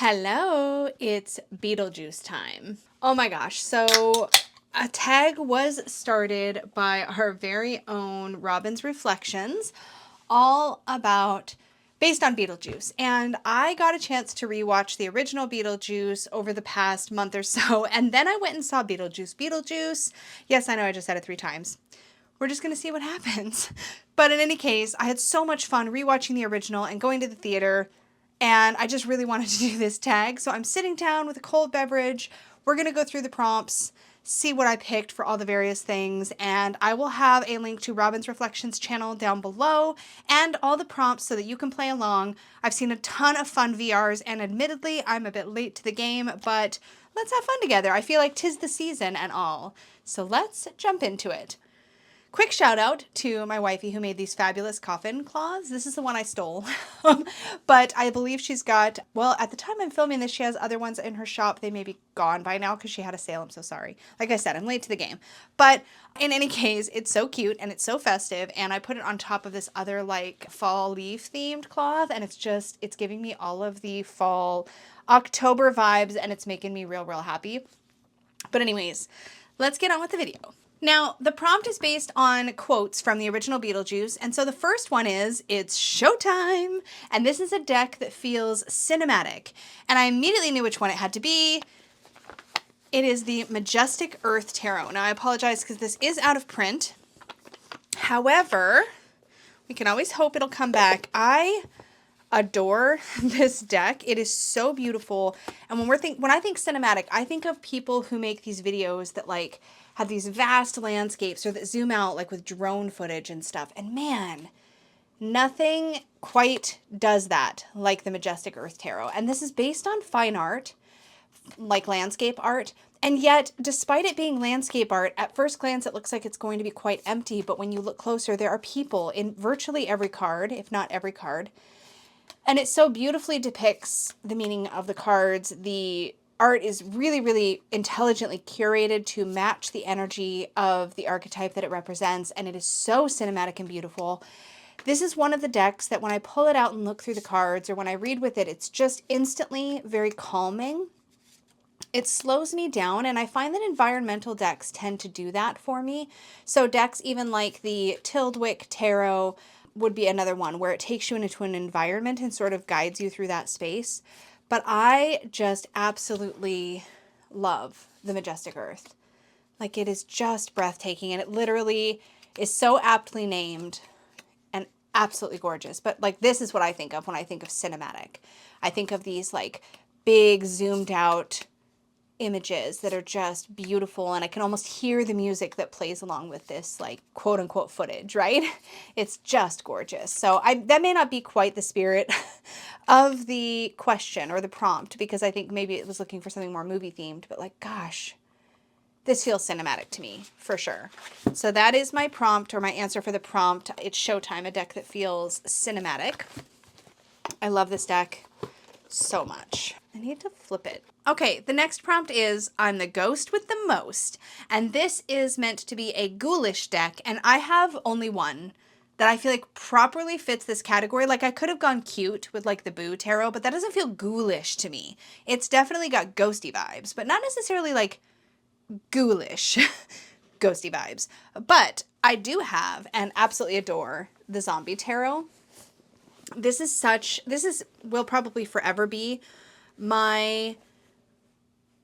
Hello, it's Beetlejuice time. Oh my gosh, so a tag was started by our very own Robin's Reflections, all about, based on Beetlejuice. And I got a chance to rewatch the original Beetlejuice over the past month or so, and then I went and saw Beetlejuice. Yes, I know I just said it 3 times. We're just going to see what happens. But in any case, I had so much fun rewatching the original and going to the theater. And I just really wanted to do this tag. So I'm sitting down with a cold beverage. We're going to go through the prompts, see what I picked for all the various things. And I will have a link to Robin's Reflections channel down below and all the prompts so that you can play along. I've seen a ton of fun VRs, and admittedly, I'm a bit late to the game, but let's have fun together. I feel like 'tis the season and all. So let's jump into it. Quick shout out to my wifey who made these fabulous coffin cloths. This is the one I stole, but I believe she's got, well, at the time I'm filming this, she has other ones in her shop. They may be gone by now because she had a sale. I'm so sorry. Like I said, I'm late to the game, but in any case, it's so cute and it's so festive. And I put it on top of this other like fall leaf themed cloth, and it's giving me all of the fall October vibes, and it's making me real happy. But anyways, let's get on with the video. Now, the prompt is based on quotes from the original Beetlejuice, and so the first one is, it's showtime, and this is a deck that feels cinematic, and I immediately knew which one it had to be. It is the Majestic Earth Tarot. Now, I apologize because this is out of print. However, we can always hope it'll come back. I adore this deck. It is so beautiful, and when I think cinematic, I think of people who make these videos that like have these vast landscapes or that zoom out like with drone footage and stuff. And man, nothing quite does that like the Majestic Earth Tarot. And this is based on fine art, like landscape art. And yet, despite it being landscape art, at first glance, it looks like it's going to be quite empty. But when you look closer, there are people in virtually every card, if not every card. And it so beautifully depicts the meaning of the cards. The art is really intelligently curated to match the energy of the archetype that it represents, and it is so cinematic and beautiful. This is one of the decks that when I pull it out and look through the cards, or when I read with it, it's just instantly very calming. It slows me down, and I find that environmental decks tend to do that for me. So decks even like the Tildwick Tarot would be another one where it takes you into an environment and sort of guides you through that space. But I just absolutely love the Majestic Earth. Like, it is just breathtaking, and it literally is so aptly named and absolutely gorgeous. But like, this is what I think of when I think of cinematic. I think of these like big zoomed out images that are just beautiful, and I can almost hear the music that plays along with this like quote unquote footage, right? It's just gorgeous. So that may not be quite the spirit of the question or the prompt, because I think maybe it was looking for something more movie themed, but like, gosh, this feels cinematic to me for sure. So that is my prompt, or my answer for the prompt. It's Showtime, a deck that feels cinematic. I love this deck so much. I need to flip it. Okay, the next prompt is, I'm the ghost with the most. And this is meant to be a ghoulish deck, and I have only one that I feel like properly fits this category. Like, I could have gone cute with like the Boo Tarot, but that doesn't feel ghoulish to me. It's definitely got ghosty vibes, but not necessarily like ghoulish ghosty vibes. But I do have and absolutely adore the Zombie Tarot. This will probably forever be my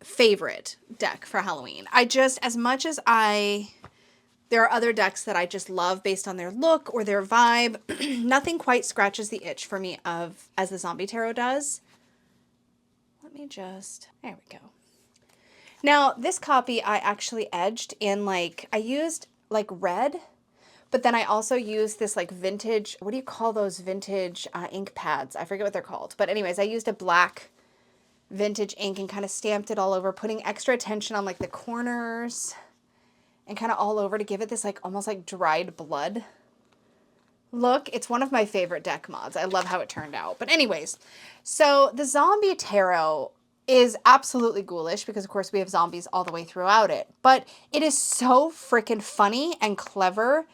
favorite deck for Halloween. As much as there are other decks that I just love based on their look or their vibe, nothing quite scratches the itch for me as the Zombie Tarot does. There we go. Now, this copy I actually edged in I used like red, but then I also used this like vintage, what do you call those vintage ink pads? I forget what they're called. But anyways, I used a black vintage ink and kind of stamped it all over, putting extra attention on like the corners and kind of all over to give it this like almost like dried blood look. It's one of my favorite deck mods. I love how it turned out. But anyways, so the Zombie Tarot is absolutely ghoulish because of course we have zombies all the way throughout it. But it is so freaking funny and clever.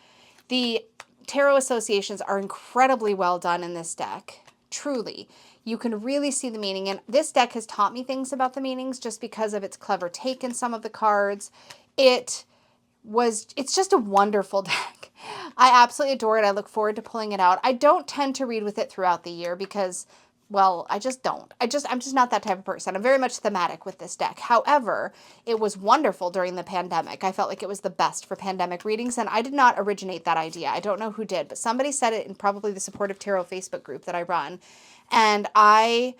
The tarot associations are incredibly well done in this deck. Truly. you can really see the meaning. And this deck has taught me things about the meanings just because of its clever take in some of the cards. It's just a wonderful deck. I absolutely adore it. I look forward to pulling it out. I don't tend to read with it throughout the year because, well, I just don't. I'm just not that type of person. I'm very much thematic with this deck. However, it was wonderful during the pandemic. I felt like it was the best for pandemic readings, and I did not originate that idea. I don't know who did, but somebody said it in probably the Supportive Tarot Facebook group that I run, and I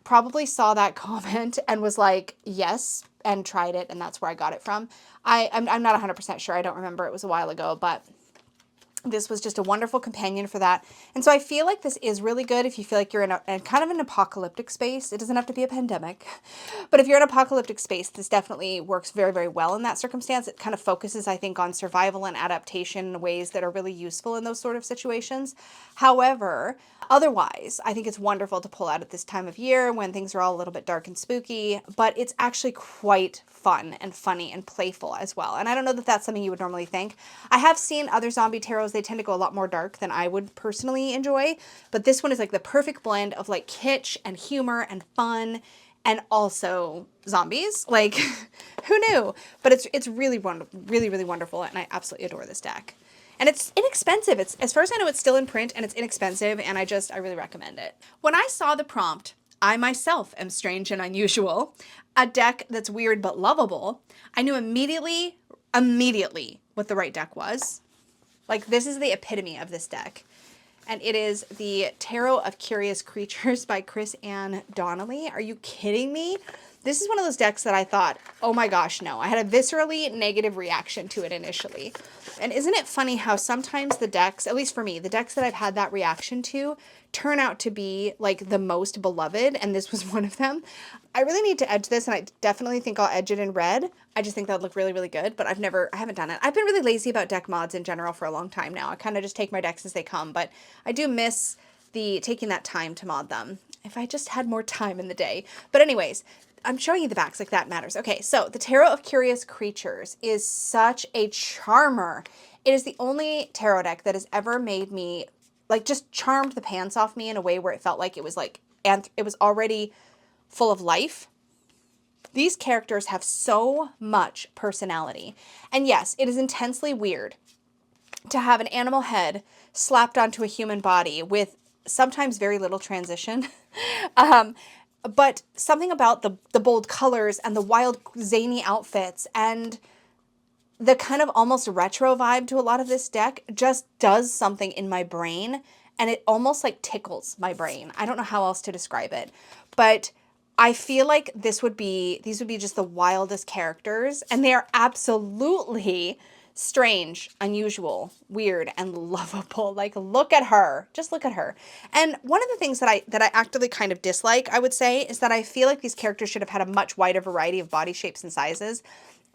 probably saw that comment and was like, yes, and tried it, and that's where I got it from. I'm not 100% sure. I don't remember. It was a while ago, but this was just a wonderful companion for that. And so I feel like this is really good if you feel like you're in a kind of an apocalyptic space. It doesn't have to be a pandemic, but if you're in an apocalyptic space, this definitely works very, very well in that circumstance. It kind of focuses, I think, on survival and adaptation in ways that are really useful in those sort of situations. However, otherwise, I think it's wonderful to pull out at this time of year when things are all a little bit dark and spooky, but it's actually quite fun and funny and playful as well. And I don't know that that's something you would normally think. I have seen other zombie tarots. They tend to go a lot more dark than I would personally enjoy, but this one is like the perfect blend of like kitsch and humor and fun and also zombies. Like, who knew? But it's really wonderful, really, really wonderful, and I absolutely adore this deck. And it's inexpensive. It's, as far as I know, it's still in print and it's inexpensive, and I really recommend it. When I saw the prompt, I myself am strange and unusual, a deck that's weird but lovable, I knew immediately what the right deck was. Like, this is the epitome of this deck. And it is the Tarot of Curious Creatures by Chris Ann Donnelly. Are you kidding me? This is one of those decks that I thought, oh my gosh, no. I had a viscerally negative reaction to it initially. And isn't it funny how sometimes the decks, at least for me, the decks that I've had that reaction to turn out to be like the most beloved, and this was one of them. I really need to edge this, and I definitely think I'll edge it in red. I just think that would look really, really good, but I haven't done it. I've been really lazy about deck mods in general for a long time now. I kind of just take my decks as they come, but I do miss taking that time to mod them. If I just had more time in the day. But anyways, I'm showing you the backs, like that matters. Okay, so the Tarot of Curious Creatures is such a charmer. It is the only tarot deck that has ever made me, like, just charmed the pants off me in a way where it felt like it was like, and it was already full of life. These characters have so much personality. And yes, it is intensely weird to have an animal head slapped onto a human body with sometimes very little transition. But something about the bold colors and the wild, zany outfits and the kind of almost retro vibe to a lot of this deck just does something in my brain, and it almost like tickles my brain. I don't know how else to describe it, but I feel like these would be just the wildest characters, and they are absolutely strange, unusual, weird, and lovable. Like, look at her. Just look at her. And one of the things that I actively kind of dislike, I would say, is that I feel like these characters should have had a much wider variety of body shapes and sizes.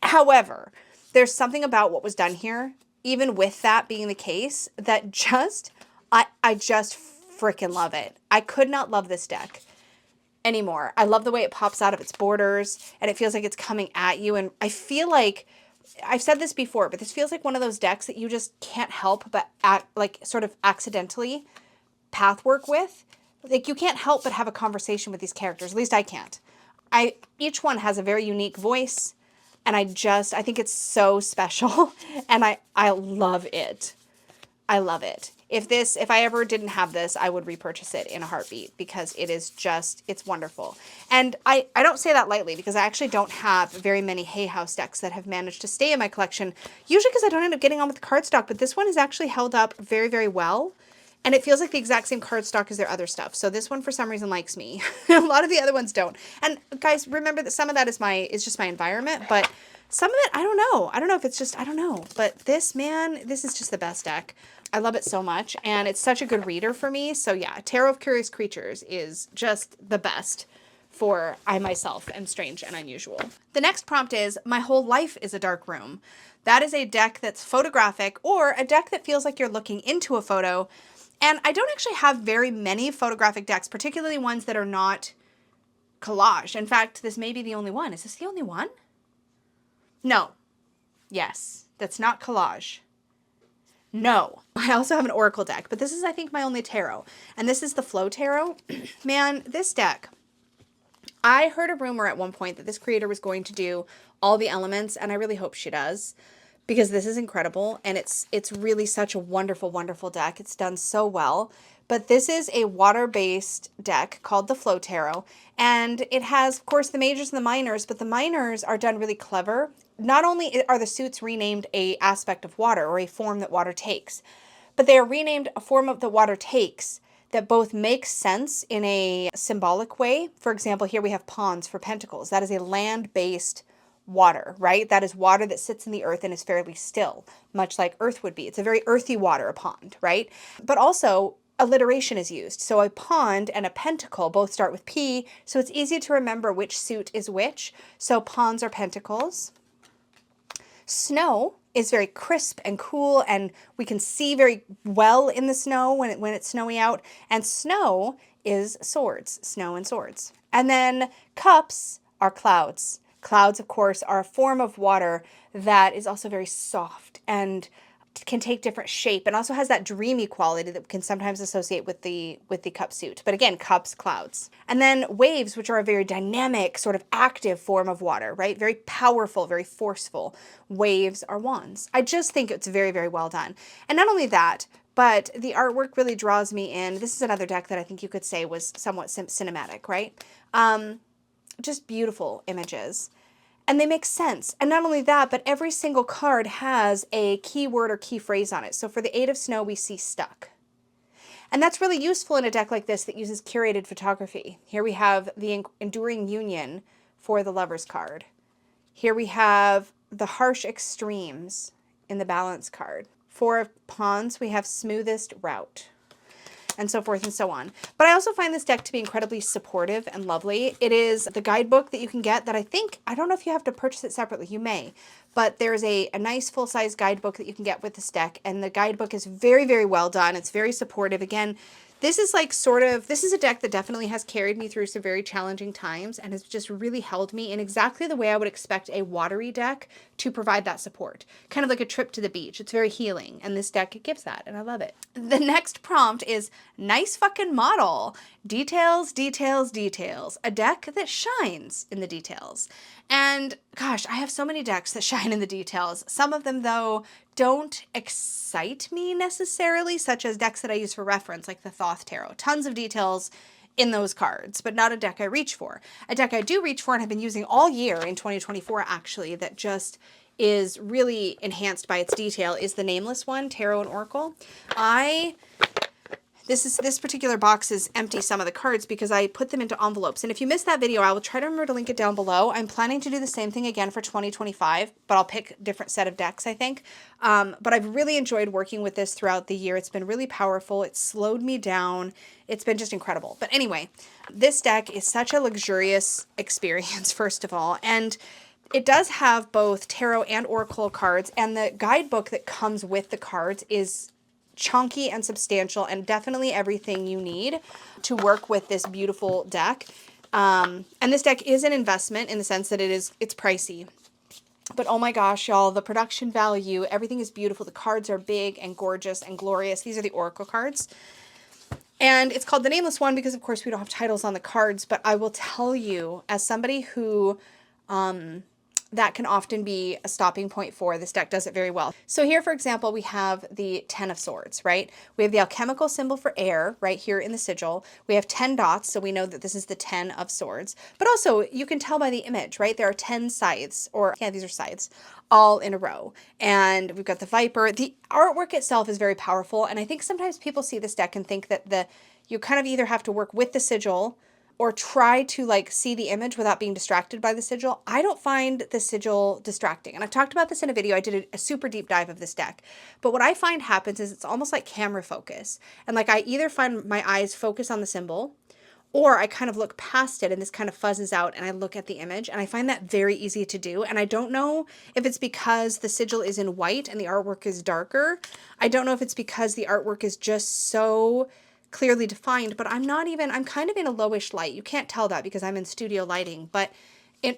However, there's something about what was done here, even with that being the case, that I just freaking love it. I could not love this deck anymore. I love the way it pops out of its borders, and it feels like it's coming at you. And I feel like, I've said this before, but this feels like one of those decks that you just can't help but sort of accidentally pathwork with. Like, you can't help but have a conversation with these characters. At least I can't. Each one has a very unique voice, and I think it's so special, and I love it. I love it. If I ever didn't have this, I would repurchase it in a heartbeat, because it is just, it's wonderful. And I don't say that lightly, because I actually don't have very many Hay House decks that have managed to stay in my collection, usually because I don't end up getting on with the cardstock, but this one has actually held up very, very well. And it feels like the exact same cardstock as their other stuff. So this one, for some reason, likes me. A lot of the other ones don't. And guys, remember that some of that is just my environment, but some of it, I don't know. I don't know if it's just, I don't know. But this, man, this is just the best deck. I love it so much, and it's such a good reader for me. So yeah, Tarot of Curious Creatures is just the best for I myself am strange and unusual. The next prompt is My Whole Life is a Dark Room. That is a deck that's photographic, or a deck that feels like you're looking into a photo. And I don't actually have very many photographic decks, particularly ones that are not collage. In fact, this may be the only one. Is this the only one? No. Yes, that's not collage. No. I also have an Oracle deck, but this is, I think, my only tarot. And this is the Flow Tarot. Man, this deck, I heard a rumor at one point that this creator was going to do all the elements, and I really hope she does, because this is incredible, and it's really such a wonderful, wonderful deck. It's done so well. But this is a water-based deck called the Flow Tarot, and it has, of course, the majors and the minors, but the minors are done really clever. Not only are the suits renamed a aspect of water, or a form that water takes, but they are renamed a form of the water takes that both makes sense in a symbolic way. For example, here we have ponds for pentacles. That is a land-based water, right? That is water that sits in the earth and is fairly still, much like earth would be. It's a very earthy water, a pond, right? But also, alliteration is used. So a pond and a pentacle both start with P, so it's easy to remember which suit is which. So ponds are pentacles. Snow is very crisp and cool, and we can see very well in the snow when it's snowy out. And snow is swords, snow and swords. And then cups are clouds. Clouds, of course, are a form of water that is also very soft and can take different shape, and also has that dreamy quality that we can sometimes associate with the cup suit. But again, cups, clouds. And then waves, which are a very dynamic, sort of active form of water, right? Very powerful, very forceful. Waves are wands. I just think it's very, very well done. And not only that, but the artwork really draws me in. This is another deck that I think you could say was somewhat cinematic, right? Just beautiful images. And they make sense. And not only that, but every single card has a keyword or key phrase on it. So for the 8 of Snow, we see stuck. And that's really useful in a deck like this that uses curated photography. Here we have the Enduring Union for the Lovers card. Here we have the Harsh Extremes in the Balance card. 4 of Wands, we have Smoothest Route, and so forth and so on. But I also find this deck to be incredibly supportive and lovely. It is the guidebook that you can get that I don't know if you have to purchase it separately, you may, but there's a nice full-size guidebook that you can get with this deck, and the guidebook is very, very well done. It's very supportive. Again, this is this is a deck that definitely has carried me through some very challenging times and has just really held me in exactly the way I would expect a watery deck to provide that support. Kind of like a trip to the beach. It's very healing, and this deck gives that, and I love it. The next prompt is nice fucking model. Details, details, details. A deck that shines in the details. And gosh, I have so many decks that shine in the details. Some of them, though, don't excite me necessarily, such as decks that I use for reference, like the Thoth Tarot. Tons of details in those cards, but not a deck I reach for. A deck I do reach for and have been using all year in 2024, actually, that just is really enhanced by its detail is the Nameless one, Tarot and Oracle. This particular box is empty, some of the cards, because I put them into envelopes. And if you missed that video, I will try to remember to link it down below. I'm planning to do the same thing again for 2025, but I'll pick a different set of decks, I think. But I've really enjoyed working with this throughout the year. It's been really powerful. It's slowed me down. It's been just incredible. But anyway, this deck is such a luxurious experience, first of all. And it does have both tarot and oracle cards, and the guidebook that comes with the cards is chunky and substantial and definitely everything you need to work with this beautiful deck. And this deck is an investment in the sense that it's pricey. But oh my gosh, y'all, the production value, everything is beautiful. The cards are big and gorgeous and glorious. These are the oracle cards. And it's called the Nameless one because, of course, we don't have titles on the cards. But I will tell you, as somebody who that can often be a stopping point for, this deck does it very well. So here, for example, we have the 10 of Swords, right? We have the alchemical symbol for air right here in the sigil. We have 10 dots, so we know that this is the 10 of Swords. But also, you can tell by the image, right? There are 10 scythes, or yeah, these are scythes, all in a row. And we've got the Viper. The artwork itself is very powerful, and I think sometimes people see this deck and think that you kind of either have to work with the sigil or try to like see the image without being distracted by the sigil. I don't find the sigil distracting. And I've talked about this in a video. I did a super deep dive of this deck. But what I find happens is it's almost like camera focus. And like I either find my eyes focus on the symbol, or I kind of look past it and this kind of fuzzes out and I look at the image, and I find that very easy to do. And I don't know if it's because the sigil is in white and the artwork is darker. I don't know if it's because the artwork is just so clearly defined, but I'm kind of in a lowish light. You can't tell that because I'm in studio lighting, but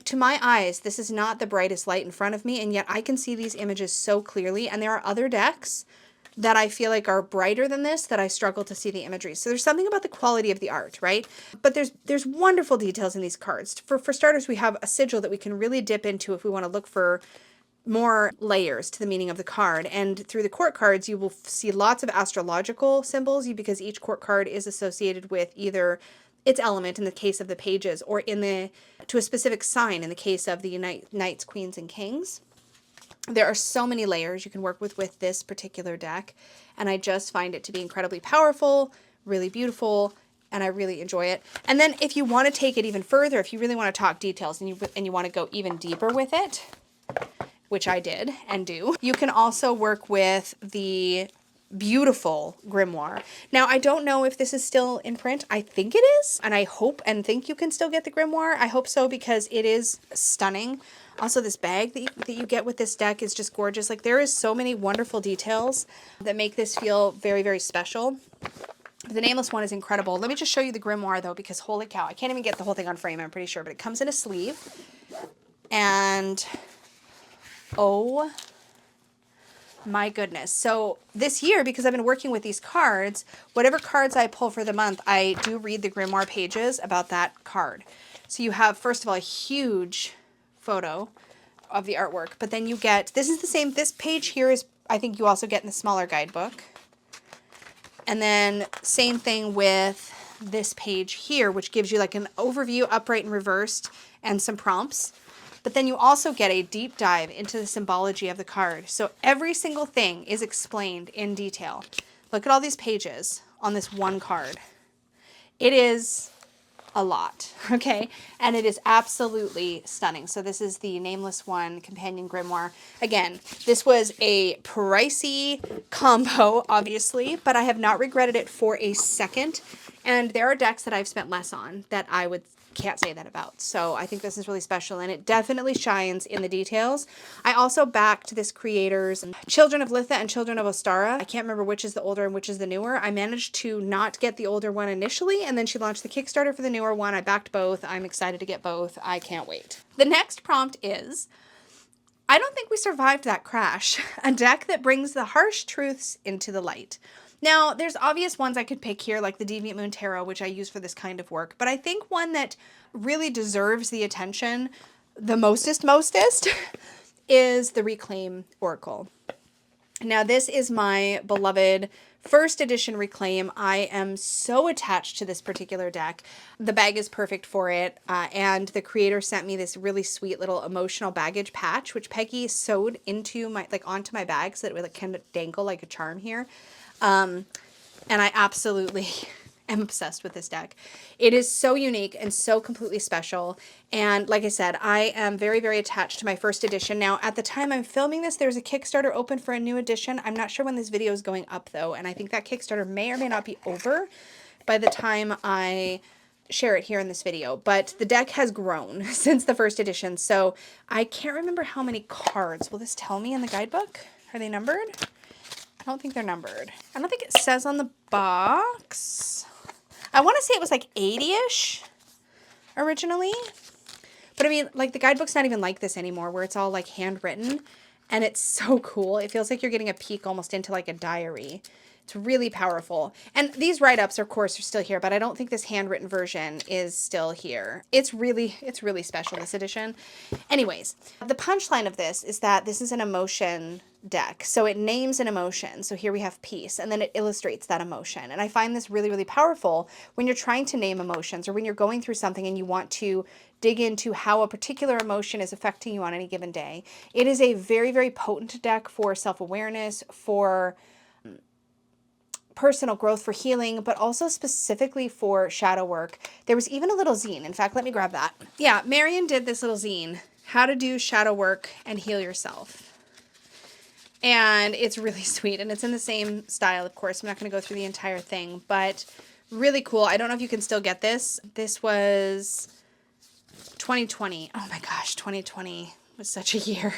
to my eyes, this is not the brightest light in front of me, and yet I can see these images so clearly. And there are other decks that I feel like are brighter than this that I struggle to see the imagery. So there's something about the quality of the art, right? But there's wonderful details in these cards. For starters, we have a sigil that we can really dip into if we want to look for more layers to the meaning of the card. And through the court cards, you will see lots of astrological symbols because each court card is associated with either its element in the case of the pages or to a specific sign in the case of the knights, queens, and kings. There are so many layers you can work with this particular deck, and I just find it to be incredibly powerful, really beautiful, and I really enjoy it. And then if you want to take it even further, if you really want to talk details and you want to go even deeper with it, which I did and do, you can also work with the beautiful grimoire. Now, I don't know if this is still in print. I think it is, and I hope and think you can still get the grimoire. I hope so because it is stunning. Also, this bag that you get with this deck is just gorgeous. Like, there is so many wonderful details that make this feel very, very special. The Nameless one is incredible. Let me just show you the grimoire, though, because holy cow, I can't even get the whole thing on frame, I'm pretty sure, but it comes in a sleeve. And oh my goodness. So this year, because I've been working with these cards, whatever cards I pull for the month, I do read the grimoire pages about that card. So you have, first of all, a huge photo of the artwork, but then you get, this is the same, this page here is, I think you also get in the smaller guidebook. And then same thing with this page here, which gives you like an overview, upright and reversed, and some prompts. But then you also get a deep dive into the symbology of the card. So every single thing is explained in detail. Look at all these pages on this one card. It is a lot, okay? And it is absolutely stunning. So this is the Nameless One Companion Grimoire. Again, this was a pricey combo, obviously, but I have not regretted it for a second. And there are decks that I've spent less on that I can't say that about. So I think this is really special, and it definitely shines in the details. I also backed this creator's Children of Litha and Children of Ostara. I can't remember which is the older and which is the newer. I managed to not get the older one initially, and then she launched the Kickstarter for the newer one. I backed both. I'm excited to get both. I can't wait. The next prompt is, I don't think we survived that crash. A deck that brings the harsh truths into the light. Now, there's obvious ones I could pick here, like the Deviant Moon Tarot, which I use for this kind of work, but I think one that really deserves the attention the mostest is the Reclaim Oracle. Now, this is my beloved first edition Reclaim. I am so attached to this particular deck. The bag is perfect for it, and the creator sent me this really sweet little emotional baggage patch, which Peggy sewed into onto my bag so that it would kind of dangle like a charm here. And I absolutely am obsessed with this deck. It is so unique and so completely special. And like I said, I am very, very attached to my first edition. Now, at the time I'm filming this, there's a Kickstarter open for a new edition. I'm not sure when this video is going up, though, and I think that Kickstarter may or may not be over by the time I share it here in this video. But the deck has grown since the first edition, so I can't remember how many cards. Will this tell me in the guidebook? Are they numbered? I don't think they're numbered. I don't think it says on the box. I want to say it was like 80-ish originally. But I mean, like, the guidebook's not even like this anymore, where it's all like handwritten. And it's so cool. It feels like you're getting a peek almost into like a diary. It's really powerful. And these write-ups, of course, are still here, but I don't think this handwritten version is still here. It's really special, this edition. Anyways, the punchline of this is that this is an emotion deck. So it names an emotion. So here we have peace, and then it illustrates that emotion. And I find this really, really powerful when you're trying to name emotions, or when you're going through something and you want to dig into how a particular emotion is affecting you on any given day. It is a very, very potent deck for self-awareness, for personal growth, for healing, but also specifically for shadow work. There was even a little zine. In fact, let me grab that. Yeah, Marion did this little zine, How to Do Shadow Work and Heal Yourself. And it's really sweet, and it's in the same style, of course. I'm not going to go through the entire thing, but really cool. I don't know if you can still get this. This was 2020. Oh my gosh, 2020 was such a year.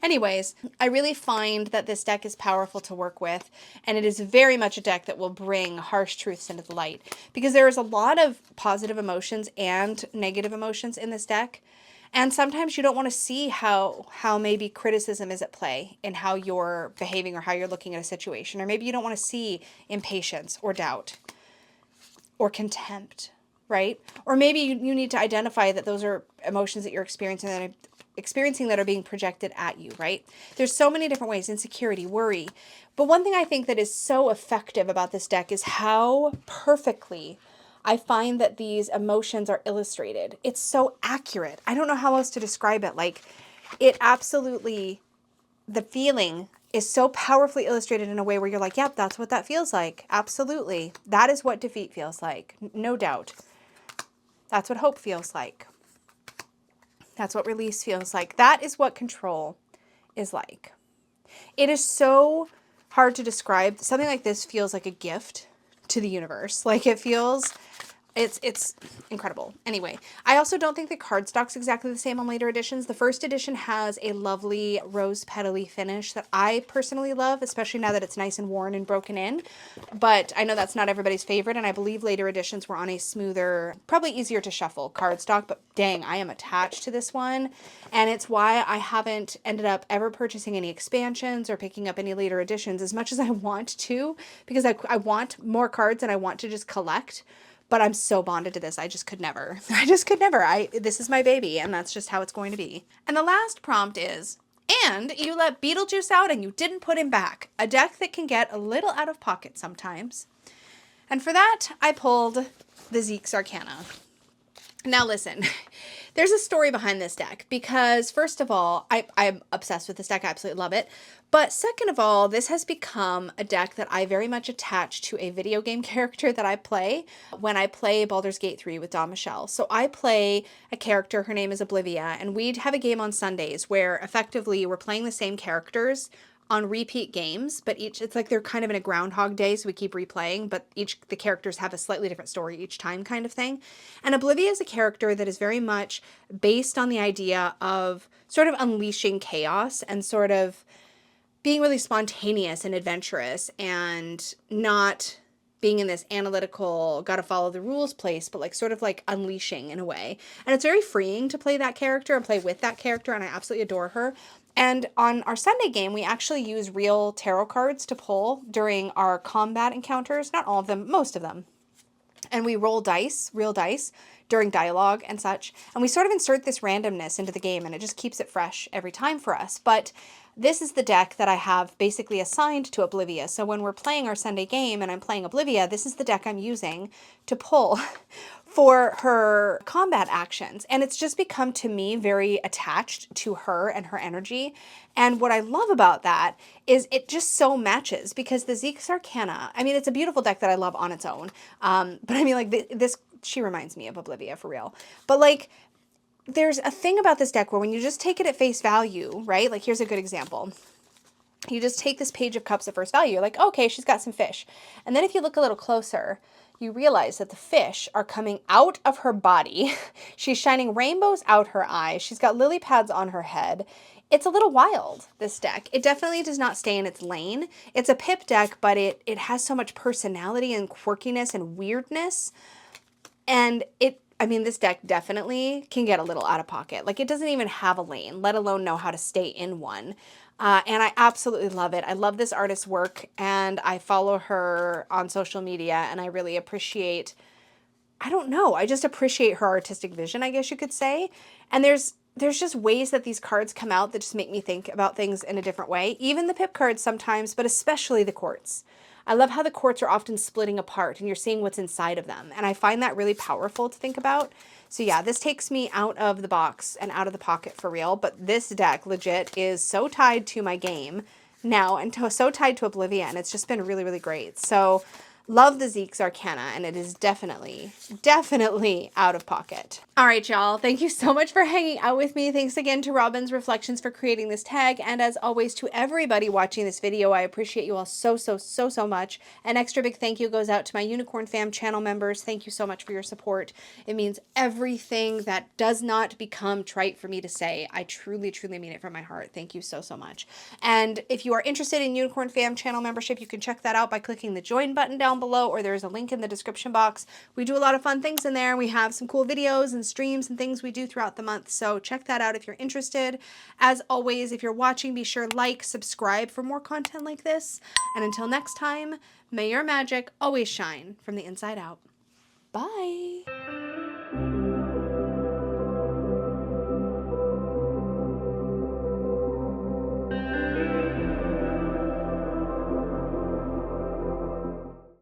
Anyways, I really find that this deck is powerful to work with, and it is very much a deck that will bring harsh truths into the light, because there is a lot of positive emotions and negative emotions in this deck. And sometimes you don't want to see how maybe criticism is at play in how you're behaving or how you're looking at a situation. Or maybe you don't want to see impatience or doubt or contempt, right? Or maybe you need to identify that those are emotions that you're experiencing that are being projected at you, right? There's so many different ways, insecurity, worry. But one thing I think that is so effective about this deck is how perfectly I find that these emotions are illustrated. It's so accurate. I don't know how else to describe it. Like, it absolutely, the feeling is so powerfully illustrated in a way where you're like, yep, that's what that feels like. Absolutely. That is what defeat feels like. No doubt. That's what hope feels like. That's what release feels like. That is what control is like. It is so hard to describe. Something like this feels like a gift to the universe. Like, it feels, it's incredible. Anyway, I also don't think the cardstock's exactly the same on later editions. The first edition has a lovely rose petally finish that I personally love, especially now that it's nice and worn and broken in. But I know that's not everybody's favorite, and I believe later editions were on a smoother, probably easier to shuffle cardstock, but dang, I am attached to this one. And it's why I haven't ended up ever purchasing any expansions or picking up any later editions as much as I want to, because I want more cards and I want to just collect. But I'm so bonded to this. I just could never. I just could never. This is my baby, and that's just how it's going to be. And the last prompt is, and you let Beetlejuice out and you didn't put him back. A deck that can get a little out of pocket sometimes. And for that, I pulled the Zeke's Arcana. Now listen, there's a story behind this deck because first of all, I'm obsessed with this deck. I absolutely love it. But second of all, this has become a deck that I very much attach to a video game character that I play when I play Baldur's Gate 3 with Dawn Michelle. So I play a character, her name is Oblivia, and we'd have a game on Sundays where effectively we're playing the same characters on repeat games, but it's like they're kind of in a Groundhog Day, so we keep replaying, but the characters have a slightly different story each time kind of thing. And Oblivia is a character that is very much based on the idea of sort of unleashing chaos and sort of being really spontaneous and adventurous and not being in this analytical, gotta follow the rules place, but like sort of like unleashing in a way. And it's very freeing to play that character and play with that character, and I absolutely adore her. And on our Sunday game, we actually use real tarot cards to pull during our combat encounters. Not all of them, most of them. And we roll dice, real dice, during dialogue and such. And we sort of insert this randomness into the game, and it just keeps it fresh every time for us. But this is the deck that I have basically assigned to Oblivia. So when we're playing our Sunday game and I'm playing Oblivia, this is the deck I'm using to pull for her combat actions. And it's just become, to me, very attached to her and her energy. And what I love about that is it just so matches, because the Zeke's Arcana, I mean, it's a beautiful deck that I love on its own. But I mean, like, this, she reminds me of Oblivia for real. But like, there's a thing about this deck where when you just take it at face value, right? Like, here's a good example. You just take this Page of Cups at first value. You're like, okay, she's got some fish. And then if you look a little closer, you realize that the fish are coming out of her body. She's shining rainbows out her eyes. She's got lily pads on her head. It's a little wild, this deck. It definitely does not stay in its lane. It's a pip deck, but it has so much personality and quirkiness and weirdness. And I mean, this deck definitely can get a little out of pocket. Like, it doesn't even have a lane, let alone know how to stay in one. And I absolutely love it. I love this artist's work, and I follow her on social media, and I really appreciate, I don't know, I just appreciate her artistic vision, I guess you could say. And there's just ways that these cards come out that just make me think about things in a different way. Even the pip cards sometimes, but especially the quartz. I love how the quartz are often splitting apart and you're seeing what's inside of them. And I find that really powerful to think about. So yeah, this takes me out of the box and out of the pocket for real. But this deck legit is so tied to my game now, and so tied to Oblivia. And it's just been really, really great. So love the Zeke's Arcana, and it is definitely out of pocket. All right, y'all. Thank you so much for hanging out with me. Thanks again to Robin's Reflections for creating this tag. And as always, to everybody watching this video, I appreciate you all so much. An extra big thank you goes out to my Unicorn Fam channel members. Thank you so much for your support. It means everything. That does not become trite for me to say. I truly mean it from my heart. Thank you so much. And if you are interested in Unicorn Fam channel membership, you can check that out by clicking the join button down down below, or there's a link in the description box. We do a lot of fun things in there. We have some cool videos and streams and things we do throughout the month, so check that out if you're interested. As always, if you're watching, be sure to like, subscribe for more content like this, and until next time, may your magic always shine from the inside out. Bye!